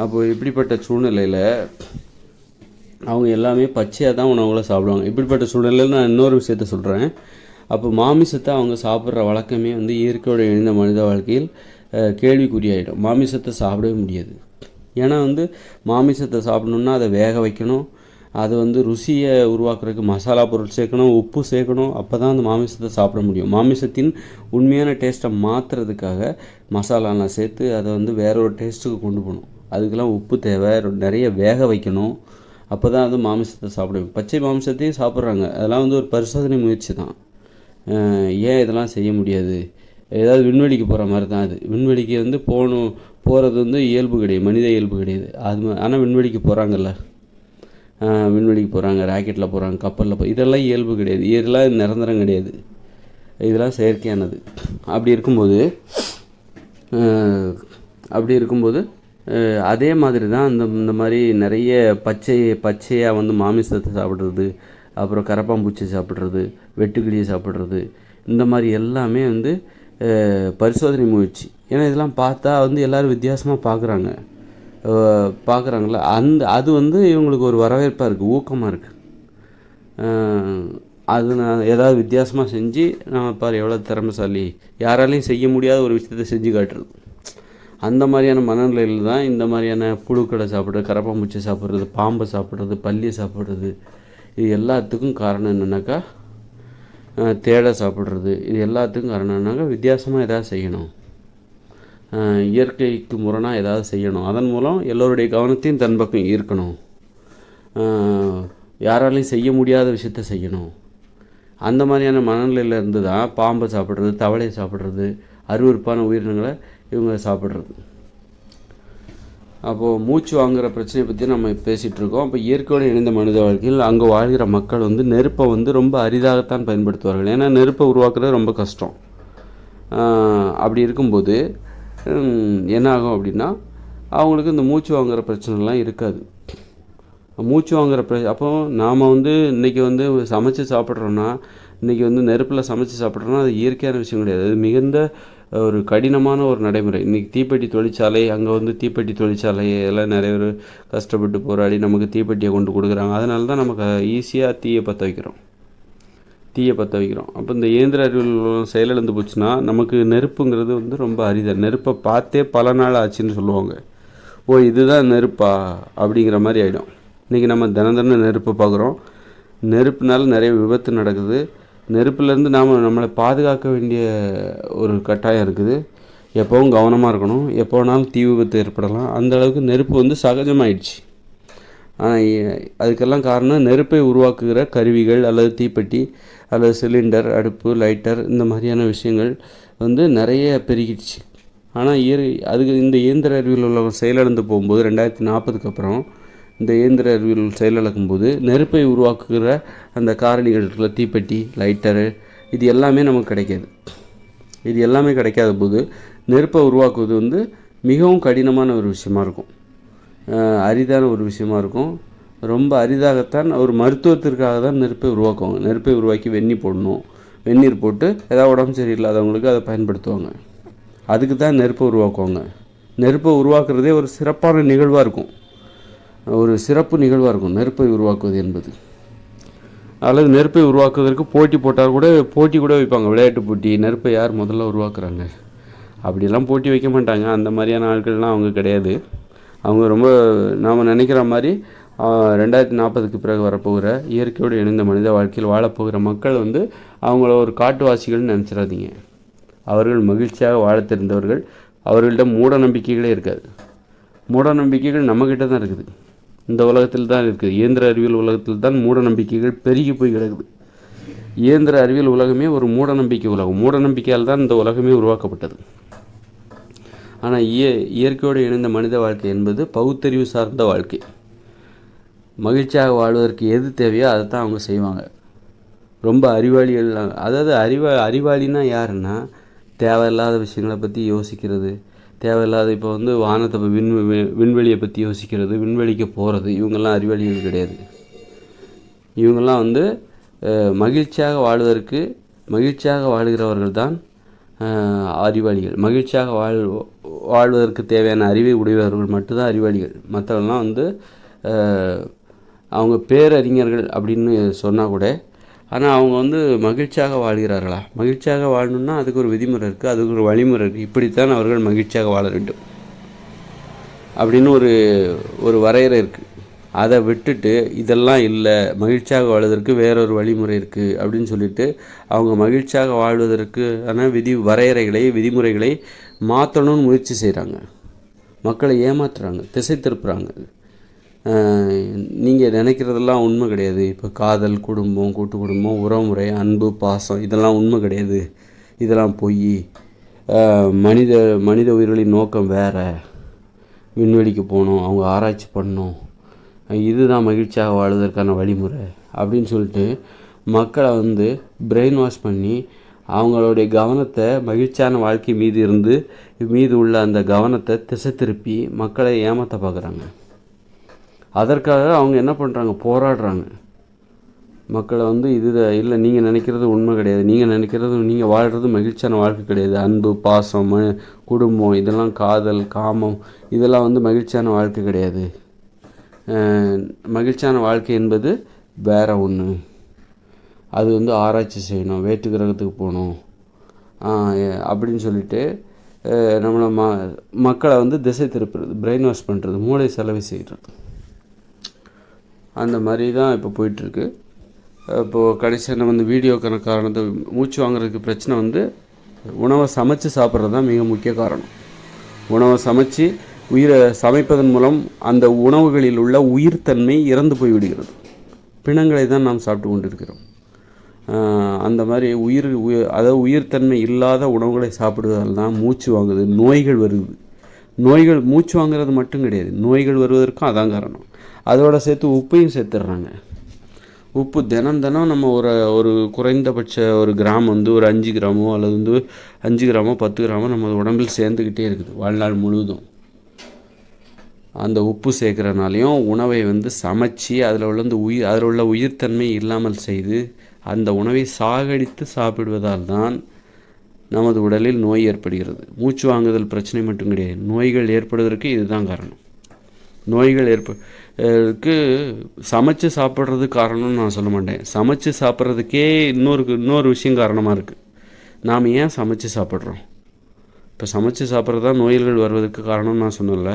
அப்போது இப்படிப்பட்ட சூழ்நிலையில் அவங்க எல்லாமே பச்சையாக தான் உணவுகளை சாப்பிடுவாங்க. இப்படிப்பட்ட சூழ்நிலையில் நான் இன்னொரு விஷயத்த சொல்கிறேன். அப்போ மாமிசத்தை அவங்க சாப்பிட்ற வழக்கமே வந்து இயற்கையோடு இணைந்த மனித வாழ்க்கையில் கேள்விக்குறியாயிடும். மாமிசத்தை சாப்பிடவே முடியாது. ஏன்னா வந்து மாமிசத்தை சாப்பிடணுன்னா அதை வேக வைக்கணும், அது வந்து ருசியை உருவாக்குறதுக்கு மசாலா பொருள் சேர்க்கணும், உப்பு சேர்க்கணும். அப்போ தான் அந்த மாமிசத்தை சாப்பிட முடியும். மாமிசத்தின் உண்மையான டேஸ்ட்டை மாற்றுறதுக்காக மசாலாலாம் சேர்த்து அதை வந்து வேற ஒரு டேஸ்ட்டுக்கு கொண்டு போகணும். அதுக்கெல்லாம் உப்பு தேவை, நிறைய வேக வைக்கணும். அப்போ தான் வந்து மாமிசத்தை சாப்பிடுவேன். பச்சை மாமிசத்தையும் சாப்பிட்றாங்க. அதெல்லாம் வந்து ஒரு பரிசோதனை முயற்சி தான். ஏன் இதெல்லாம் செய்ய முடியாது? ஏதாவது விண்வெளிக்கு போகிற மாதிரி தான் அது. விண்வெளிக்கு வந்து போகிறது வந்து இயல்பு கிடையாது, மனித இயல்பு கிடையாது. ஆனால் விண்வெளிக்கு போகிறாங்கல்ல, விண்வெளிக்கு போகிறாங்க, ராக்கெட்டில் போகிறாங்க, கப்பலில் இதெல்லாம் இயல்பு கிடையாது, இதெல்லாம் நிரந்தரம் கிடையாது, இதெல்லாம் செயற்கையானது. அப்படி இருக்கும்போது அதே மாதிரி தான் இந்த மாதிரி நிறைய பச்சையாக வந்து மாமிசத்தை சாப்பிட்றது, அப்புறம் கரப்பாம்பூச்சி சாப்பிட்றது, வெட்டுக்கிளியை சாப்பிட்றது, இந்த மாதிரி எல்லாமே வந்து பரிசோதனை முயற்சி. ஏன்னா இதெல்லாம் பார்த்தா வந்து எல்லோரும் வித்தியாசமாக பார்க்குறாங்கள, அது வந்து இவங்களுக்கு ஒரு வரவேற்பாக இருக்குது, ஊக்கமாக இருக்குது. அது நான் ஏதாவது வித்தியாசமாக செஞ்சு நான் பாரு எவ்வளோ திறமைசாலி, யாராலையும் செய்ய முடியாத ஒரு விஷயத்தை செஞ்சு காட்டுறது. அந்த மாதிரியான மனநிலையில் தான் இந்த மாதிரியான புழுக்களை சாப்பிட்றது, கரப்பாம்பூச்சி சாப்பிட்றது, பாம்பை சாப்பிட்றது, பல்லியை சாப்பிட்றது, இது எல்லாத்துக்கும் காரணம் என்னென்னாக்கா தேடை சாப்பிட்றது, இது எல்லாத்துக்கும் காரணம் என்னன்னாக்கா வித்தியாசமாக எதாவது செய்யணும், இயற்கைக்கு முரணாக ஏதாவது செய்யணும், அதன் மூலம் எல்லோருடைய கவனத்தையும் தன் பக்கம் ஈர்க்கணும், யாராலையும் செய்ய முடியாத விஷயத்த செய்யணும். அந்த மாதிரியான மனநிலையில் இருந்து தான் பாம்பை சாப்பிட்றது, தவளையை சாப்பிட்றது, அருவருப்பான உயிரினங்களை இவங்க சாப்பிட்றது. அப்போது மூச்சு வாங்குகிற பிரச்சனையை பற்றி நம்ம பேசிகிட்டு இருக்கோம். அப்போ இயற்கையோடு இணைந்த மனித வாழ்க்கையில் அங்கே வாழ்கிற மக்கள் வந்து நெருப்பை வந்து ரொம்ப அரிதாகத்தான் பயன்படுத்துவார்கள். ஏன்னா நெருப்பை உருவாக்குறது ரொம்ப கஷ்டம். அப்படி இருக்கும்போது என்ன ஆகும் அப்படின்னா, அவங்களுக்கு இந்த மூச்சு வாங்குகிற பிரச்சனைலாம் இருக்காது. மூச்சு வாங்குகிற அப்போ நாம் வந்து இன்றைக்கி வந்து சமைச்சு சாப்பிட்றோன்னா, இன்றைக்கி வந்து நெருப்பில் சமைச்சு சாப்பிட்றோன்னா அது இயற்கையான விஷயம் கிடையாது. அது மிகுந்த ஒரு கடினமான ஒரு நடைமுறை. இன்றைக்கி தீப்பெட்டி தொழிற்சாலை, அங்கே வந்து தீப்பெட்டி தொழிற்சாலை எல்லாம் நிறைய பேர் கஷ்டப்பட்டு போராடி நமக்கு தீப்பெட்டியை கொண்டு கொடுக்குறாங்க. அதனால தான் நமக்கு ஈஸியாக தீயை பற்ற வைக்கிறோம். அப்போ இந்த இயந்திர அறிவியல் செயலிழந்து போச்சுன்னா நமக்கு நெருப்புங்கிறது வந்து ரொம்ப அரிதாக, நெருப்பை பார்த்தே பல நாள் ஆச்சுன்னு சொல்லுவாங்க. இதுதான் நெருப்பா அப்படிங்கிற மாதிரி ஆகிடும். இன்றைக்கி நம்ம தினம் நெருப்பை பார்க்குறோம். நெருப்புனால நிறைய விபத்து நடக்குது. நெருப்புலேருந்து நம்மளை பாதுகாக்க வேண்டிய ஒரு கட்டாயம் இருக்குது. எப்போவும் கவனமாக இருக்கணும். எப்போ வேணாலும் தீ விபத்து ஏற்படலாம். அந்த அளவுக்கு நெருப்பு வந்து சகஜமாயிடுச்சு. ஆனால் அதுக்கெல்லாம் காரணம் நெருப்பை உருவாக்குகிற கருவிகள் அல்லது தீப்பெட்டி அல்லது சிலிண்டர், அடுப்பு, லைட்டர், இந்த மாதிரியான விஷயங்கள் வந்து நிறைய பெருகிடுச்சு. ஆனால் அதுக்கு இந்த இயந்திர அறிவியல் உலகம் செயலிழந்து போகும்போது 2040க்கு அப்புறம் இந்த இயந்திர அறிவியல் செயலிழக்கும்போது நெருப்பை உருவாக்குகிற அந்த காரணிகள் இருக்கிற தீப்பெட்டி, லைட்டரு, இது எல்லாமே நமக்கு கிடைக்காது. இது எல்லாமே கிடைக்காத போது நெருப்பை உருவாக்குவது வந்து மிகவும் கடினமான ஒரு விஷயமா இருக்கும், அரிதான ஒரு விஷயமா இருக்கும். ரொம்ப அரிதாகத்தான் ஒரு மருத்துவத்திற்காக தான் நெருப்பை உருவாக்குவாங்க. நெருப்பை உருவாக்கி வெந்நீர் போட்டு ஏதாவது உடம்பு சரியில்லாதவங்களுக்கு அதை பயன்படுத்துவாங்க. அதுக்கு தான் நெருப்பை உருவாக்குவாங்க. நெருப்பை உருவாக்குறதே ஒரு சிறப்பான நிகழ்வாக இருக்கும், ஒரு சிறப்பு நிகழ்வாக இருக்கும் நெருப்பை உருவாக்குவது என்பது. அல்லது நெருப்பை உருவாக்குவதற்கு போட்டி கூட வைப்பாங்க, விளையாட்டு போட்டி. நெருப்பை யார் முதல்ல உருவாக்குறாங்க அப்படிலாம் போட்டி வைக்க மாட்டாங்க. அந்த மாதிரியான ஆட்கள்லாம் அவங்க கிடையாது. அவங்க ரொம்ப நாம் நினைக்கிற மாதிரி 2040க்கு பிறகு வரப்போகிற இயற்கையோடு இணைந்த மனித வாழ்க்கையில் வாழப்போகிற மக்கள் வந்து அவங்கள ஒரு காட்டுவாசிகள்னு நினச்சிடாதீங்க. அவர்கள் மகிழ்ச்சியாக வாழ தெரிந்தவர்கள். அவர்களிடம் மூட நம்பிக்கைகளே இருக்காது. மூட நம்பிக்கைகள் நம்மக்கிட்ட தான் இருக்குது, இந்த உலகத்தில் தான் இருக்குது. இயந்திர அறிவியல் உலகத்தில் தான் மூட நம்பிக்கைகள் பெருகி போய் கிடக்குது. இயந்திர அறிவியல் உலகமே ஒரு மூடநம்பிக்கை உலகம். மூடநம்பிக்கையால் தான் இந்த உலகமே உருவாக்கப்பட்டது. ஆனால் இயற்கையோடு இணைந்த மனித வாழ்க்கை என்பது பகுத்தறிவு சார்ந்த வாழ்க்கை. மகிழ்ச்சியாக வாழ்வதற்கு எது தேவையோ அதை தான் அவங்க செய்வாங்க. ரொம்ப அறிவாளிகள், அதாவது அறிவாளின்னா யாருன்னா தேவையில்லாத விஷயங்களை பற்றி யோசிக்கிறது, தேவையில்லாத இப்போ வந்து வானத்தை விண்வெளியை பற்றி யோசிக்கிறது, விண்வெளிக்கு போகிறது, இவங்கெல்லாம் அறிவாளிகள் கிடையாது. இவங்கெல்லாம் வந்து மகிழ்ச்சியாக வாழ்கிறவர்கள் தான் அறிவாளிகள். மகிழ்ச்சியாக வாழ்வதற்கு தேவையான அறிவை உடையவர்கள் மட்டும்தான் அறிவாளிகள். மற்றவர்கள்லாம் வந்து அவங்க பேரறிஞர்கள் அப்படின்னு சொன்னால் கூட, ஆனால் அவங்க வந்து மகிழ்ச்சியாக வாழ்கிறார்களா? மகிழ்ச்சியாக வாழணுன்னா அதுக்கு ஒரு விதிமுறை இருக்குது, அதுக்கு ஒரு வழிமுறை இருக்குது. இப்படித்தான் அவர்கள் மகிழ்ச்சியாக வாழ வேண்டும் அப்படின்னு ஒரு வரையறை இருக்குது. அதை விட்டுட்டு இதெல்லாம் இல்லை, மகிழ்ச்சியாக வாழ்வதற்கு வேறொரு வழிமுறை இருக்குது அப்படின்னு சொல்லிட்டு அவங்க மகிழ்ச்சியாக வாழ்வதற்கு விதிமுறைகளை மாற்றணும்னு முயற்சி செய்கிறாங்க. மக்களை ஏமாற்றுறாங்க, திசை திருப்புறாங்க. நீங்கள் நினைக்கிறதெல்லாம் உண்மை கிடையாது. இப்போ காதல், குடும்பம், கூட்டு குடும்பம், உறவுமுறை, அன்பு, பாசம் இதெல்லாம் உண்மை கிடையாது, இதெல்லாம் பொய். மனித உயிர்களின் நோக்கம் வேறு, விண்வெளிக்கு போகணும், அவங்க ஆராய்ச்சி பண்ணணும், இதுதான் மகிழ்ச்சியாக வாழ்வதற்கான வழிமுறை அப்படின்னு சொல்லிட்டு மக்களை வந்து பிரெயின் வாஷ் பண்ணி அவங்களுடைய கவனத்தை மகிழ்ச்சியான வாழ்க்கை மீது உள்ள அந்த கவனத்தை திசை திருப்பி மக்களை ஏமாற்ற பார்க்குறாங்க. அதற்காக அவங்க என்ன பண்ணுறாங்க? போராடுறாங்க. மக்களை வந்து இல்லை, நீங்கள் நினைக்கிறது உண்மை கிடையாது, நீங்கள் வாழ்கிறது மகிழ்ச்சியான வாழ்க்கை கிடையாது, அன்பு, பாசம், குடும்பம், இதெல்லாம் காதல், காமம், இதெல்லாம் வந்து மகிழ்ச்சியான வாழ்க்கை கிடையாது. மகிழ்ச்சியான வாழ்க்கை என்பது வேற ஒன்று. அது வந்து ஆராய்ச்சி செய்யணும், வேற்று கிரகத்துக்கு போகணும் அப்படின்னு சொல்லிட்டு நம்மளை மக்களை வந்து திசை திருப்புறது, பிரெயின் வாஷ் பண்ணுறது, மூளை செலவு செய்கிறது. அந்த மாதிரி தான் இப்போ போயிட்டுருக்கு. இப்போது கடைசியாக நம்ம இந்த வீடியோக்கான காரணத்தை, மூச்சு வாங்குறதுக்கு பிரச்சனை வந்து உணவை சமைச்சு சாப்பிட்றது தான் மிக முக்கிய காரணம். உணவை சமைப்பதன் மூலம் அந்த உணவுகளில் உள்ள உயிர்த்தன்மை இறந்து போய்விடுகிறது. பிணங்களை தான் நாம் சாப்பிட்டு கொண்டிருக்கிறோம். அந்த மாதிரி உயிர்த்தன்மை இல்லாத உணவுகளை சாப்பிடுவதால் தான் மூச்சு வாங்குது, நோய்கள் வருது. மூச்சு வாங்குறது மட்டும் கிடையாது, நோய்கள் வருவதற்கும் அதான் காரணம். அதோடு சேர்த்து உப்பையும் சேர்த்துடுறாங்க. உப்பு தினம் நம்ம ஒரு குறைந்தபட்ச ஒரு கிராம் வந்து ஒரு 5 கிராமோ அல்லது வந்து 5 கிராமோ 10 கிராமோ நம்ம உடம்பில் சேர்ந்துக்கிட்டே இருக்குது வாழ்நாள் முழுவதும். அந்த உப்பு சேர்க்குறனாலையும் உணவை வந்து சமைச்சு அதில் உள்ள உயிர்த்தன்மை இல்லாமல் செய்து அந்த உணவை சாகடித்து சாப்பிடுவதால் தான் நமது உடலில் நோய் ஏற்படுகிறது. மூச்சு வாங்குதல் பிரச்சனை மட்டும் கிடையாது, நோய்கள் ஏற்படுவதற்கு இதுதான் காரணம். நோய்கள் சமைச்சு சாப்பிட்றது காரணம்னு நான் சொல்ல மாட்டேன். சமைச்சு சாப்பிட்றதுக்கே இன்னொரு விஷயம் காரணமாக இருக்குது. நாம் ஏன் சமைச்சு சாப்பிட்றோம்? இப்போ சமைச்சு சாப்பிட்றது தான் நோய்கள் வருவதற்கு காரணம்னு நான் சொன்னேன்ல.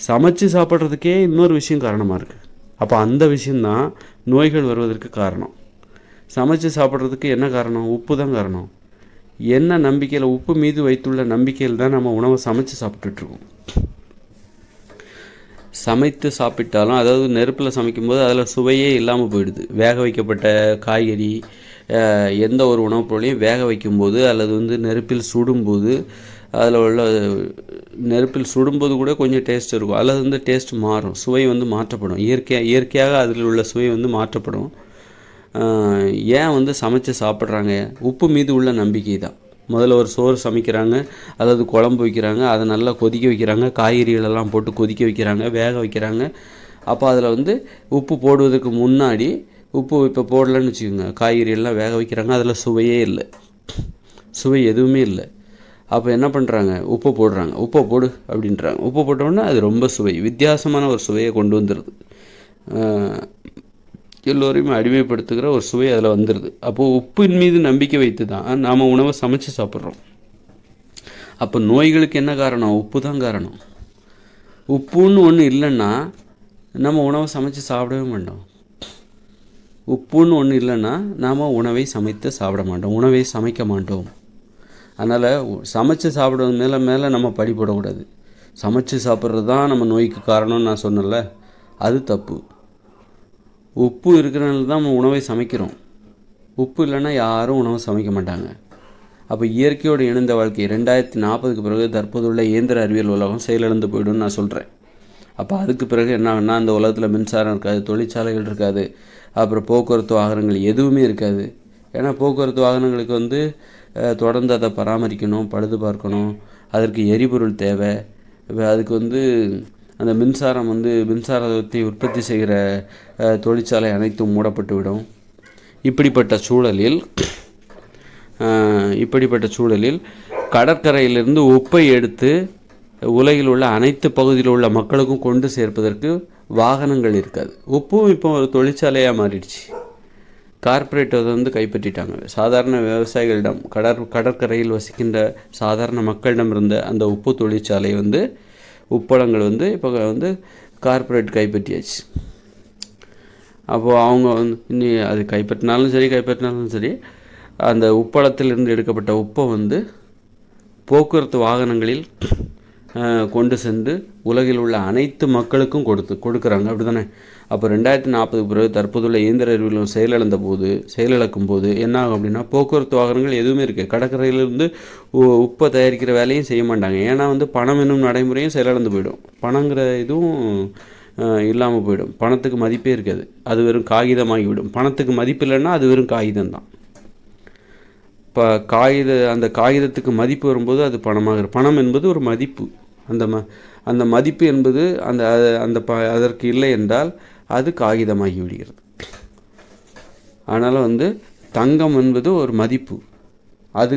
சமைச்சு சாப்பிட்றதுக்கே இன்னொரு விஷயம் காரணமாக இருக்குது. அப்போ அந்த விஷயந்தான் நோய்கள் வருவதற்கு காரணம். சமைச்சு சாப்பிட்றதுக்கு என்ன காரணம்? உப்பு தான் காரணம். என்ன நம்பிக்கையில், உப்பு மீது வைத்துள்ள நம்பிக்கையில் தான் நம்ம உணவை சமைச்சு சாப்பிட்டுட்ருக்கோம். சமைத்து சாப்பிட்டாலும், அதாவது நெருப்பில் சமைக்கும்போது அதில் சுவையே இல்லாமல் போயிடுது. வேக வைக்கப்பட்ட காய்கறி, எந்த ஒரு உணவுப் பொருளையும் வேக வைக்கும்போது அல்லது வந்து நெருப்பில் சுடும்போது கூட கொஞ்சம் டேஸ்ட் இருக்கும், அல்லது வந்து டேஸ்ட் மாறும், சுவை வந்து மாற்றப்படும். இயற்கையாக அதில் உள்ள சுவை வந்து மாற்றப்படும். ஏன் வந்து சமைச்சு சாப்பிட்றாங்க? உப்பு மீது உள்ள நம்பிக்கை தான். முதல்ல ஒரு சோறு சமைக்கிறாங்க, அதாவது குழம்பு வைக்கிறாங்க, அதை நல்லா கொதிக்க வைக்கிறாங்க, காய்கறிகளெல்லாம் போட்டு கொதிக்க வைக்கிறாங்க, வேக வைக்கிறாங்க. அப்போ அதில் வந்து உப்பு போடுவதற்கு முன்னாடி உப்பு இப்போ போடலன்னு வச்சுக்கோங்க, காய்கறியெல்லாம் வேக வைக்கிறாங்க, அதில் சுவையே இல்லை, சுவை எதுவுமே இல்லை. அப்போ என்ன பண்ணுறாங்க? உப்பு போடுறாங்க, உப்பை போடு அப்படின்றாங்க. உப்பு போட்டோன்னா அது ரொம்ப வித்தியாசமான ஒரு சுவையை கொண்டு வந்துடுது. எல்லோரையும் அடிமைப்படுத்துகிற ஒரு சுவை அதில் வந்துடுது. அப்போது உப்பின் மீது நம்பிக்கை வைத்து தான் நாம் உணவை சமைச்சு சாப்பிட்றோம். அப்போ நோய்களுக்கு என்ன காரணம்? உப்பு தான் காரணம். உப்புன்னு ஒன்று இல்லைன்னா நம்ம உணவை சமைச்சு சாப்பிடவே மாட்டோம். உப்புன்னு ஒன்று இல்லைன்னா நாம் உணவை சமைக்க மாட்டோம். அதனால் சமைச்சு சாப்பிடுவது மேலே நம்ம பழி போடக்கூடாது. சமைச்சு சாப்பிட்றது தான் நம்ம நோய்க்கு காரணம்னு நான் சொன்னேன்ல, அது தப்பு. உப்பு இருக்கிறனால தான் நம்ம உணவை சமைக்கிறோம். உப்பு இல்லைன்னா யாரும் உணவு சமைக்க மாட்டாங்க. அப்போ இயற்கையோடு இணைந்த வாழ்க்கை 2040க்கு பிறகு தற்போதுள்ள இயந்திர அறிவியல் உலகம் செயலிழந்து போய்டும்னு நான் சொல்கிறேன். அப்போ அதுக்கு பிறகு என்ன ஆகுனா, அந்த உலகத்தில் மின்சாரம் இருக்காது, தொழிற்சாலைகள் இருக்காது, அப்புறம் போக்குவரத்து வாகனங்கள் எதுவுமே இருக்காது. ஏன்னா போக்குவரத்து வாகனங்களுக்கு வந்து தொடர்ந்து அதை பராமரிக்கணும், பழுது பார்க்கணும், அதற்கு எரிபொருள் தேவை. அதுக்கு வந்து அந்த மின்சாரத்தை உற்பத்தி செய்கிற தொழிற்சாலை அனைத்தும் மூடப்பட்டு விடும். இப்படிப்பட்ட சூழலில் கடற்கரையிலிருந்து உப்பை எடுத்து உலகில் உள்ள அனைத்து பகுதியில் உள்ள மக்களுக்கும் கொண்டு சேர்ப்பதற்கு வாகனங்கள் இருக்காது. உப்பும் இப்போ ஒரு தொழிற்சாலையாக மாறிடுச்சு. கார்ப்பரேட் அதை வந்து கைப்பற்றிட்டாங்க. சாதாரண விவசாயிகளிடம் கடற்கரையில் வசிக்கின்ற சாதாரண மக்களிடம் இருந்த அந்த உப்பு தொழிற்சாலை வந்து உப்பளங்கள் வந்து இப்போ வந்து கார்ப்பரேட் கைப்பற்றியாச்சு. அப்போது அவங்க வந்து இனி அது கைப்பற்றினாலும் சரி அந்த உப்பளத்திலிருந்து எடுக்கப்பட்ட உப்பை வந்து போக்குவரத்து வாகனங்களில் கொண்டு சென்று உலகில் உள்ள அனைத்து மக்களுக்கும் கொடுக்குறாங்க. அப்படி தானே? அப்போ 2040க்கு பிறகு தற்போதுள்ள இயந்திர அறிவியல் செயலிழக்கும் போது என்ன ஆகும் அப்படின்னா, போக்குவரத்து வாகனங்கள் எதுவுமே இருக்குது. கடற்கரையிலிருந்து உப்பை தயாரிக்கிற வேலையும் செய்ய மாட்டாங்க. ஏன்னா வந்து பணம் என்னும் நடைமுறையும் செயலிழந்து போயிடும். பணங்கிற இதுவும் இல்லாமல் போயிடும். பணத்துக்கு மதிப்பே இருக்காது, அது வெறும் காகிதமாகிவிடும். பணத்துக்கு மதிப்பு இல்லைன்னா அது வெறும் காகிதம்தான். இப்போ அந்த காகிதத்துக்கு மதிப்பு வரும்போது அது பணமாகிறது. பணம் என்பது ஒரு மதிப்பு. அந்த மதிப்பு என்பது அதற்கு இல்லை என்றால் அது காகிதமாகி விடுகிறது. அதனால் வந்து தங்கம் என்பது ஒரு மதிப்பு. அது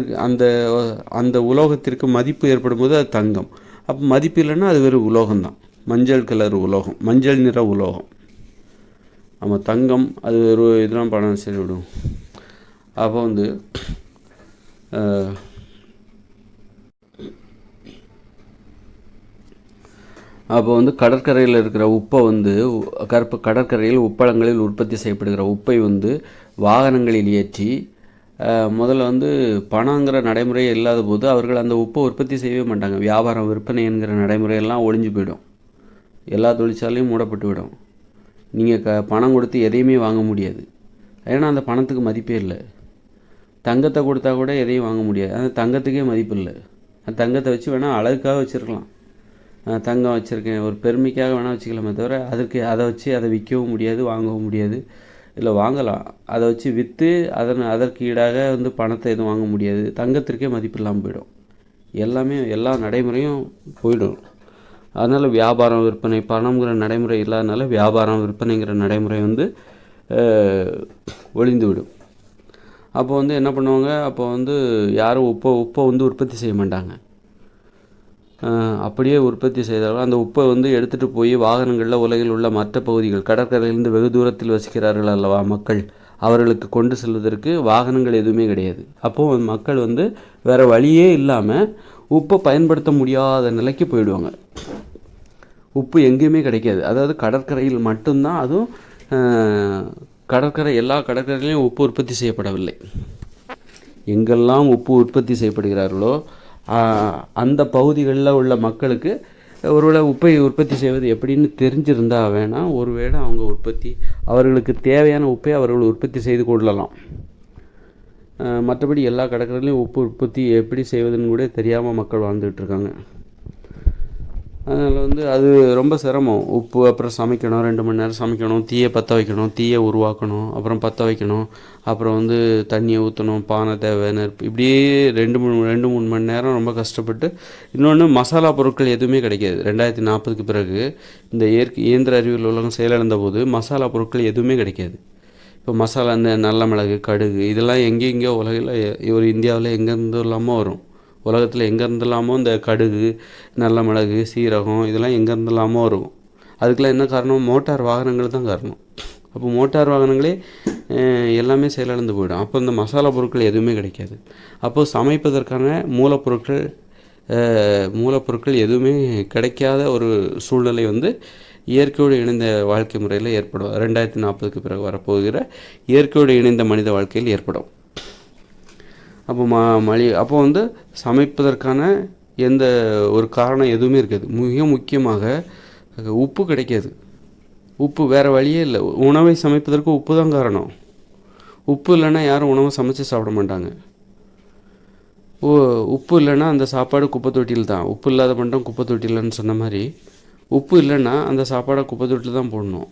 அந்த உலோகத்திற்கு மதிப்பு ஏற்படும் போது அது தங்கம். அப்போ மதிப்பு இல்லைன்னா அது வெறும் உலோகம்தான். மஞ்சள் கலர் உலோகம், மஞ்சள் நிற உலோகம். ஆமாம், தங்கம் அது ஒரு இதெல்லாம் பணம் சரி விடும். அப்போ வந்து கடற்கரையில் இருக்கிற உப்பை வந்து கடற்கரையில் உப்பளங்களில் உற்பத்தி செய்யப்படுகிற உப்பை வந்து வாகனங்களில் ஏற்றி முதல்ல வந்து பணங்கிற நடைமுறையே இல்லாத போது அவர்கள் அந்த உப்பை உற்பத்தி செய்யவே மாட்டாங்க. வியாபாரம் விற்பனை என்கிற நடைமுறையெல்லாம் ஒழிஞ்சு போயிடும். எல்லா தொழிற்சாலையும் மூடப்பட்டு விடும். நீங்கள் பணம் கொடுத்து எதையுமே வாங்க முடியாது. ஏன்னா அந்த பணத்துக்கு மதிப்பே இல்லை. தங்கத்தை கொடுத்தா கூட எதையும் வாங்க முடியாது. அந்த தங்கத்துக்கே மதிப்பு இல்லை. அந்த தங்கத்தை வச்சு வேணால் அழகுக்காக வச்சுருக்கலாம். தங்கம் வச்சுருக்கேன் ஒரு பெருமைக்காக வேணால் வச்சுக்கலாமே தவிர அதை வச்சு அதை விற்கவும் முடியாது, வாங்கவும் முடியாது. இல்லை வாங்கலாம், அதை வச்சு விற்று அதற்கு ஈடாக வந்து பணத்தை எதுவும் வாங்க முடியாது. தங்கத்திற்கே மதிப்பு இல்லாமல் போயிடும். எல்லா நடைமுறையும் போயிடும். அதனால் வியாபாரம் விற்பனை பணங்கிற நடைமுறை இல்லாதனால வியாபாரம் விற்பனைங்கிற நடைமுறை வந்து ஒழிந்து விடும். அப்போ வந்து என்ன பண்ணுவாங்க, அப்போ வந்து யாரும் உப்பை வந்து உற்பத்தி செய்ய மாட்டாங்க. அப்படியே உற்பத்தி செய்தாலும் அந்த உப்பை வந்து எடுத்துகிட்டு போய் வாகனங்களில் உலகில் உள்ள மற்ற பகுதிகள் கடற்கரையிலிருந்து வெகு தூரத்தில் வசிக்கிறார்கள் அல்லவா மக்கள், அவர்களுக்கு கொண்டு செல்வதற்கு வாகனங்கள் எதுவுமே கிடையாது. அப்போது மக்கள் வந்து வேறு வழியே இல்லாமல் உப்பை பயன்படுத்த முடியாத நிலைக்கு போயிடுவாங்க. உப்பு எங்கேயுமே கிடைக்காது. அதாவது கடற்கரையில் மட்டும்தான். அதுவும் எல்லா கடற்கரையிலையும் உப்பு உற்பத்தி செய்யப்படவில்லை. எங்கெல்லாம் உப்பு உற்பத்தி செய்யப்படுகிறார்களோ அந்த பகுதிகளில் உள்ள மக்களுக்கு ஒருவேளை உப்பை உற்பத்தி செய்வது எப்படின்னு தெரிஞ்சிருந்தா வேணால் ஒருவேளை அவர்களுக்கு தேவையான உப்பை அவர்கள் உற்பத்தி செய்து கொள்ளலாம். மற்றபடி எல்லா கடற்கரையிலையும் உப்பு உற்பத்தி எப்படி செய்வதுன்னு கூட தெரியாமல் மக்கள் வாழ்ந்துகிட்ருக்காங்க. அதனால் வந்து அது ரொம்ப சிரமம். உப்பு அப்புறம் சமைக்கணும், 2 மணி நேரம் சமைக்கணும், தீயை பற்ற வைக்கணும், தீயை உருவாக்கணும், அப்புறம் பற்ற வைக்கணும், அப்புறம் வந்து தண்ணியை ஊற்றணும், பானை தேவை, நெருப்பு, இப்படியே 2-3 மணி நேரம் ரொம்ப கஷ்டப்பட்டு. இன்னொன்று, மசாலா பொருட்கள் எதுவுமே கிடைக்காது. 2040க்கு பிறகு இந்த இயந்திர அறிவியல் உலகம் செயலிழந்த போது மசாலா பொருட்கள் எதுவுமே கிடைக்காது. இப்போ மசாலா, இந்த நல்ல மிளகு, கடுகு, இதெல்லாம் எங்கெங்கேயோ உலகில் ஒரு இந்தியாவில் எங்கேருந்து இல்லாமல் வரும். உலகத்தில் எங்கேருந்து இல்லாமல் இந்த கடுகு, நல்ல மிளகு, சீரகம் இதெல்லாம் எங்கேருந்து இல்லாமல் வரும். அதுக்கெல்லாம் என்ன காரணம்? மோட்டார் வாகனங்கள் தான் காரணம். அப்போ மோட்டார் வாகனங்களே எல்லாமே செயலிழந்து போயிடும். அப்போ இந்த மசாலா பொருட்கள் எதுவுமே கிடைக்காது. அப்போது சமைப்பதற்கான மூலப்பொருட்கள் எதுவுமே கிடைக்காத ஒரு சூழ்நிலை வந்து இயற்கையோடு இணைந்த வாழ்க்கை முறையில் ஏற்படும். 2040க்கு பிறகு வரப்போகிற இயற்கையோடு இணைந்த மனித வாழ்க்கையில் ஏற்படும். அப்போ வந்து சமைப்பதற்கான எந்த ஒரு காரணம் எதுவுமே இருக்காது. மிக முக்கியமாக உப்பு கிடைக்காது. உப்பு வேறு வழியே இல்லை. உணவை சமைப்பதற்கு உப்பு தான் காரணம். உப்பு இல்லைன்னா யாரும் உணவை சமைச்சு சாப்பிட மாட்டாங்க. உப்பு இல்லைன்னா அந்த சாப்பாடு குப்பை தொட்டியில் தான். உப்பு இல்லாத பண்ணிட்டோம் குப்பை தொட்டிலன்னு சொன்ன மாதிரி, உப்பு இல்லைன்னா அந்த சாப்பாடை குப்பை தொட்டியில் தான் போடணும்.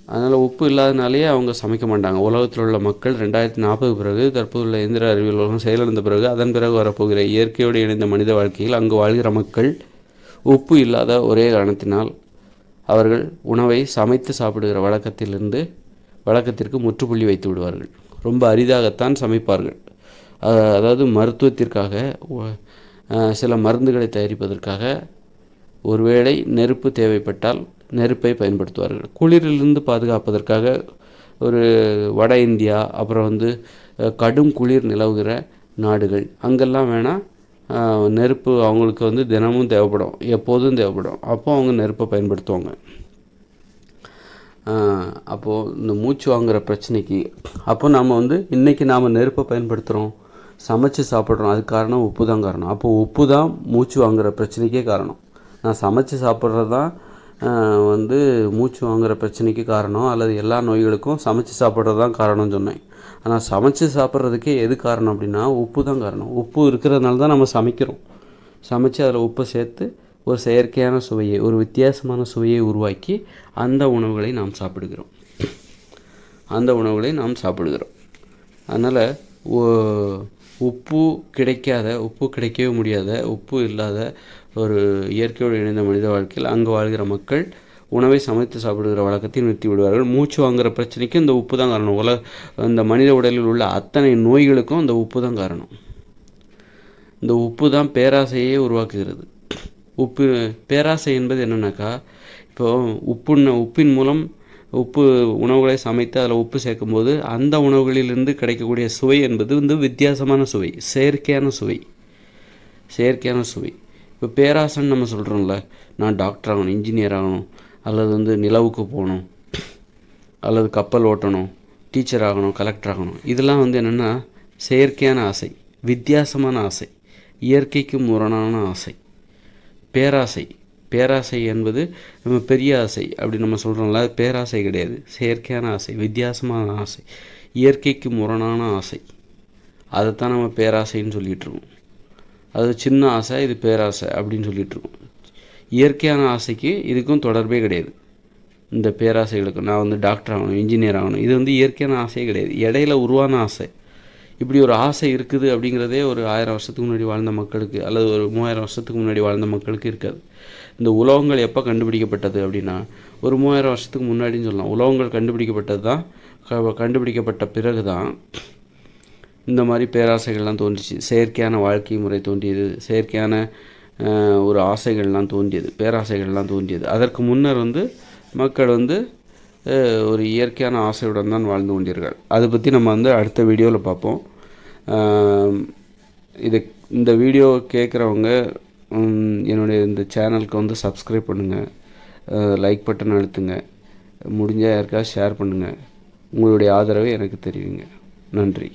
அதனால் உப்பு இல்லாதனாலேயே அவங்க சமைக்க மாட்டாங்க. உலகத்தில் உள்ள மக்கள் 2040 பிறகு தற்போதுள்ள இயந்திர அறிவியல் உலகம் செயலிழந்த பிறகு அதன் பிறகு வரப்போகிற இயற்கையோடு இணைந்த மனித வாழ்க்கையில் அங்கு வாழ்கிற மக்கள் உப்பு இல்லாத ஒரே காரணத்தினால் அவர்கள் உணவை சமைத்து சாப்பிடுகிற வழக்கத்திற்கு முற்றுப்புள்ளி வைத்து விடுவார்கள். ரொம்ப அரிதாகத்தான் சமைப்பார்கள். அதாவது மருத்துவத்திற்காக சில மருந்துகளை தயாரிப்பதற்காக ஒருவேளை நெருப்பு தேவைப்பட்டால் நெருப்பை பயன்படுத்துவார்கள். குளிரிலிருந்து பாதுகாப்பதற்காக ஒரு வட இந்தியா, அப்புறம் கடும் குளிர் நிலவுகிற நாடுகள், அங்கெல்லாம் வேணால் நெருப்பு அவங்களுக்கு தினமும் தேவைப்படும், எப்போதும் தேவைப்படும். அப்போ அவங்க நெருப்பை பயன்படுத்துவாங்க. அப்போது இந்த மூச்சு வாங்குகிற பிரச்சனைக்கு அப்போ நாம் இன்றைக்கி நாம் நெருப்பை பயன்படுத்துகிறோம், சமைச்சு சாப்பிட்றோம். அதுக்கு காரணம் உப்பு தான் காரணம். அப்போது உப்பு தான் மூச்சு வாங்குகிற பிரச்சனைக்கே காரணம். நான் சமைச்சு சாப்பிட்றது தான் மூச்சு வாங்குகிற பிரச்சனைக்கு காரணம், அல்லது எல்லா நோய்களுக்கும் சமைச்சு சாப்பிட்றது தான் காரணம்னு சொன்னேன். ஆனால் சமைச்சு சாப்பிட்றதுக்கே எது காரணம் அப்படின்னா உப்பு தான் காரணம். உப்பு இருக்கிறதுனால தான் நம்ம சமைக்கிறோம். சமைச்சு அதில் உப்பை சேர்த்து ஒரு செயற்கையான சுவையை, ஒரு வித்தியாசமான சுவையை உருவாக்கி அந்த உணவுகளை நாம் சாப்பிடுகிறோம். அதனால் உப்பு கிடைக்கவே முடியாத, உப்பு இல்லாத ஒரு இயற்கையோடு இணைந்த மனித வாழ்க்கையில் அங்கு வாழ்கிற மக்கள் உணவை சமைத்து சாப்பிடுகிற வழக்கத்தை நிறுத்தி விடுவார்கள். மூச்சு வாங்குகிற பிரச்சனைக்கும் இந்த உப்பு தான் காரணம். இந்த மனித உடலில் உள்ள அத்தனை நோய்களுக்கும் இந்த உப்பு தான் காரணம். இந்த உப்பு தான் பேராசையே உருவாக்குகிறது. பேராசை என்பது என்னன்னாக்கா, உப்பின் மூலம் உணவுகளை சமைத்து அதில் உப்பு சேர்க்கும்போது அந்த உணவுகளிலிருந்து கிடைக்கக்கூடிய சுவை என்பது வித்தியாசமான சுவை, செயற்கையான சுவை. இப்போ பேராசைன்னு நம்ம சொல்கிறோம்ல, நான் டாக்டர் ஆகணும், இன்ஜினியர் ஆகணும், அல்லது நிலவுக்கு போகணும், அல்லது கப்பல் ஓட்டணும், டீச்சர் ஆகணும், கலெக்டர் ஆகணும். இதெல்லாம் என்னென்னா செயற்கையான ஆசை, வித்தியாசமான ஆசை, இயற்கைக்கு முரணான ஆசை. பேராசை என்பது நம்ம பெரிய ஆசை அப்படி நம்ம சொல்கிறோம்ல, அது பேராசை கிடையாது. செயற்கையான ஆசை, வித்தியாசமான ஆசை, இயற்கைக்கு முரணான ஆசை. அதைத்தான் நம்ம பேராசைன்னு சொல்லிகிட்ருக்கோம். அது சின்ன ஆசை, இது பேராசை அப்படின்னு சொல்லிகிட்ருக்கோம். இயற்கையான ஆசைக்கு இதுக்கும் தொடர்பே கிடையாது. இந்த பேராசைகளுக்கு நான் டாக்டர் ஆகணும், இன்ஜினியர் ஆகணும், இது இயற்கையான ஆசையே கிடையாது, இடையில உருவான ஆசை. இப்படி ஒரு ஆசை இருக்குது அப்படிங்கிறதே ஒரு 1000 வருஷத்துக்கு முன்னாடி வாழ்ந்த மக்களுக்கு, அல்லது ஒரு 3000 வருஷத்துக்கு முன்னாடி வாழ்ந்த மக்களுக்கு இருக்காது. இந்த உலோகங்கள் எப்போ கண்டுபிடிக்கப்பட்டது அப்படின்னா ஒரு 3000 வருஷத்துக்கு முன்னாடின்னு சொல்லலாம். உலோகங்கள் கண்டுபிடிக்கப்பட்ட பிறகு தான் இந்த மாதிரி பேராசைகள்லாம் தோன்றிச்சு. செயற்கையான வாழ்க்கை முறை தோன்றியது, செயற்கையான ஒரு ஆசைகள்லாம் தோன்றியது, பேராசைகள்லாம் தோன்றியது. அதற்கு முன்னர் மக்கள் ஒரு இயற்கையான ஆசையுடன் தான் வாழ்ந்து கொண்டீர்கள். அதை பற்றி நம்ம அடுத்த வீடியோவில் பார்ப்போம். இந்த வீடியோ கேட்குறவங்க என்னுடைய இந்த சேனலுக்கு சப்ஸ்கிரைப் பண்ணுங்கள், லைக் பட்டன் அழுத்துங்க, முடிஞ்சால் யாருக்காவது ஷேர் பண்ணுங்கள். உங்களுடைய ஆதரவை எனக்கு தெரிவிங்க. நன்றி.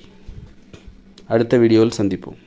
அடுத்த வீடியோவில் சந்திப்போம்.